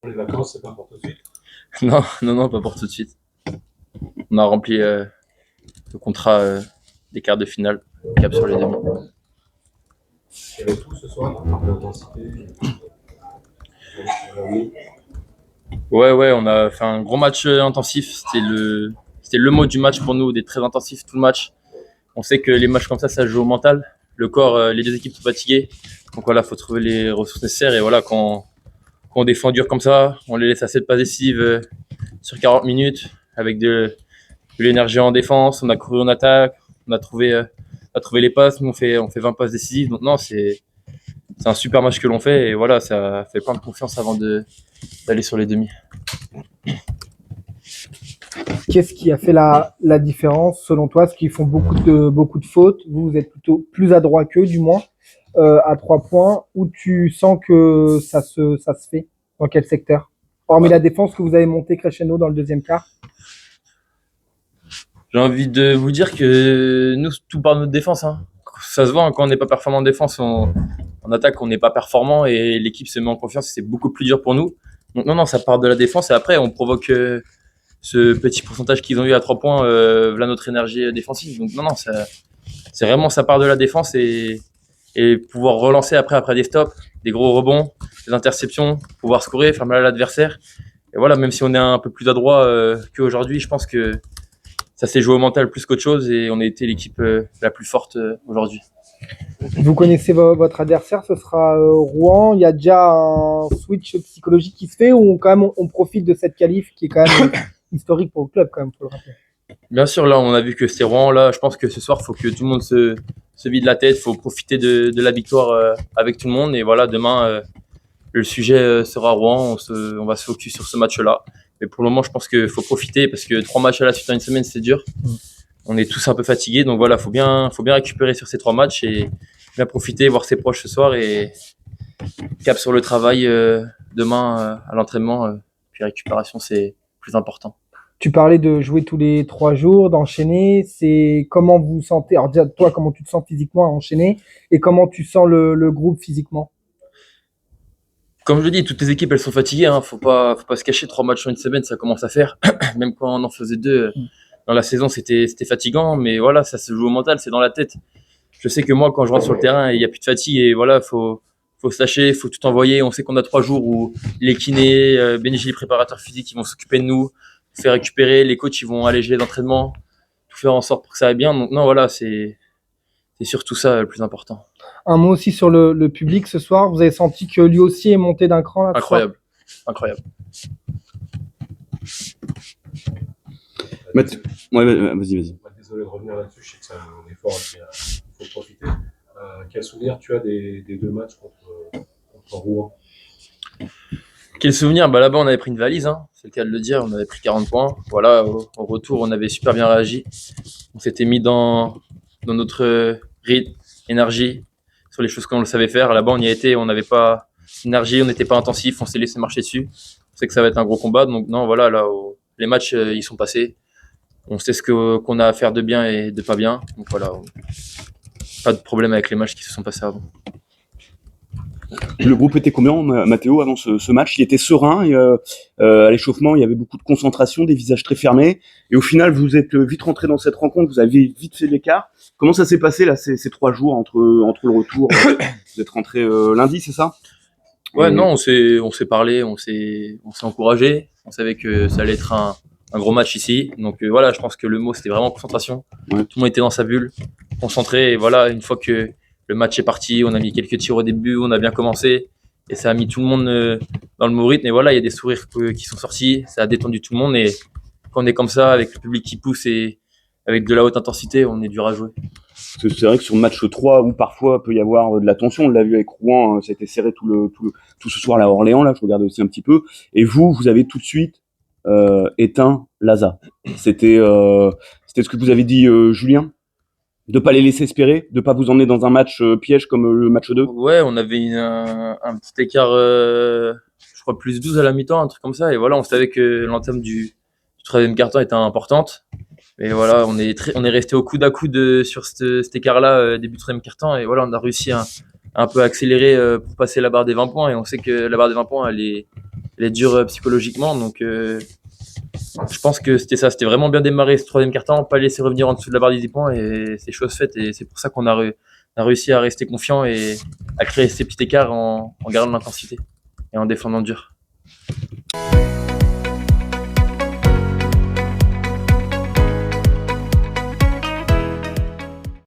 Les vacances, c'est pas pour tout de suite. Non, non, non, pas pour tout de suite. On a rempli le contrat des quarts de finale, cap sur les demi. Il y avait tout ce soir, l'intensité. Oui. Ouais, ouais, on a fait un gros match intensif. C'était le mot du match pour nous, des très intensifs tout le match. On sait que les matchs comme ça joue au mental. Le corps, les deux équipes sont fatiguées. Donc voilà, faut trouver les ressources nécessaires. Et voilà, quand on défend dur comme ça, on les laisse assez de passes décisives sur 40 minutes avec de l'énergie en défense. On a couru en attaque, on a trouvé les passes. Nous, on fait 20 passes décisives. Donc non, c'est un super match que l'on fait. Et voilà, ça fait plein de confiance avant d'aller sur les demi. Qu'est-ce qui a fait la différence selon toi? Parce qu'ils font beaucoup de fautes. Vous êtes plutôt plus adroit qu'eux, du moins, à 3 points. Où tu sens que ça se fait? Dans quel secteur? Hormis la défense que vous avez monté crescendo dans le deuxième quart. J'ai envie de vous dire que nous, tout part de notre défense. Hein. Ça se voit, hein, quand on n'est pas performant en défense, en attaque, on n'est pas performant et l'équipe se met en confiance et c'est beaucoup plus dur pour nous. Donc non, non, ça part de la défense et après, on provoque ce petit pourcentage qu'ils ont eu à 3 points, voilà notre énergie défensive. Donc non, non, c'est vraiment ça part de la défense et pouvoir relancer après des stops, des gros rebonds, des interceptions, pouvoir scorer, faire mal à l'adversaire. Et voilà, même si on est un peu plus adroit qu'aujourd'hui, je pense que ça s'est joué au mental plus qu'autre chose et on a été l'équipe la plus forte aujourd'hui. Vous connaissez votre adversaire, ce sera Rouen. Il y a déjà un switch psychologique qui se fait ou quand même on profite de cette qualif qui est quand même historique pour le club, quand même, faut le rappeler. Bien sûr, là, on a vu que c'était Rouen. Là, je pense que ce soir, il faut que tout le monde se vide la tête. Il faut profiter de la victoire avec tout le monde. Et voilà, demain, le sujet sera Rouen. On va se focus sur ce match-là. Mais pour le moment, je pense qu'il faut profiter parce que 3 matchs à la suite en une semaine, c'est dur. On est tous un peu fatigués. Donc voilà, faut bien récupérer sur ces 3 matchs et bien profiter, voir ses proches ce soir et cap sur le travail demain à l'entraînement. Puis récupération, c'est plus important. Tu parlais de jouer tous les 3 jours, d'enchaîner. C'est comment vous vous sentez? Alors déjà, toi, comment tu te sens physiquement à enchaîner et comment tu sens le groupe physiquement? Comme je le dis, toutes les équipes elles sont fatiguées. Hein. Faut pas se cacher. 3 matchs en une semaine, ça commence à faire. Même quand on en faisait 2 dans la saison, c'était fatigant. Mais voilà, ça se joue au mental, c'est dans la tête. Je sais que moi, quand je rentre sur le terrain, il y a plus de fatigue et voilà, faut se lâcher, faut tout envoyer. On sait qu'on a 3 jours où les kinés, Benji, les préparateurs physiques, ils vont s'occuper de nous, faire récupérer. Les coachs, ils vont alléger les entraînements, tout faire en sorte pour que ça aille bien. Donc non, voilà, c'est surtout ça le plus important. Un mot aussi sur le public ce soir. Vous avez senti que lui aussi est monté d'un cran là ce soir? Incroyable, incroyable. Mathieu. Ouais, vas-y. Désolé de revenir là-dessus, je sais que c'est un effort il faut profiter. Quel souvenir tu as des deux matchs contre Rouen? Quel souvenir? Bah là-bas, on avait pris une valise, hein. C'est le cas de le dire. On avait pris 40 points. Voilà, au retour, on avait super bien réagi. On s'était mis dans notre rythme, énergie, sur les choses qu'on le savait faire. Là-bas, on y a été, on n'avait pas d'énergie, on n'était pas intensif, on s'est laissé marcher dessus. On sait que ça va être un gros combat. Donc, non, voilà, là, les matchs, ils sont passés. On sait qu'on a à faire de bien et de pas bien. Donc voilà, pas de problème avec les matchs qui se sont passés avant. Le groupe était combien, Mathéo, avant ce match? Il était serein et à l'échauffement, il y avait beaucoup de concentration, des visages très fermés. Et au final, vous êtes vite rentré dans cette rencontre, vous avez vite fait de l'écart. Comment ça s'est passé là ces 3 jours entre le retour? Vous êtes rentré lundi, c'est ça? Ouais, Et non, on s'est parlé, on s'est encouragé. On savait que ça allait être un gros match ici. Donc voilà, je pense que le mot c'était vraiment concentration. Ouais. Tout le monde était dans sa bulle, concentré. Et voilà, une fois que le match est parti, on a mis quelques tirs au début, on a bien commencé. Et ça a mis tout le monde dans le bon rythme. Et voilà, il y a des sourires qui sont sortis. Ça a détendu tout le monde. Et quand on est comme ça, avec le public qui pousse et avec de la haute intensité, on est dur à jouer. c'est vrai que sur le match 3, où parfois peut y avoir de la tension, on l'a vu avec Rouen, ça a été serré tout ce soir là à Orléans, là, je regardais aussi un petit peu. Et vous avez tout de suite éteint Laza. C'était ce que vous avez dit, Julien, de pas les laisser espérer, de pas vous emmener dans un match piège comme le match 2. Ouais, on avait un petit écart, je crois plus 12 à la mi-temps, un truc comme ça. Et voilà, on savait que l'entame du troisième quart-temps était importante. Et voilà, on est resté au coude à coude sur cet écart-là, début du troisième quart-temps. Et voilà, on a réussi à un peu accélérer pour passer la barre des 20 points. Et on sait que la barre des 20 points, elle est dure psychologiquement. Donc, je pense que c'était ça. C'était vraiment bien démarrer ce troisième quart-temps, pas laisser revenir en dessous de la barre des 10 points et c'est chose faite. Et c'est pour ça qu'on a réussi à rester confiant et à créer ces petits écarts en gardant l'intensité et en défendant dur.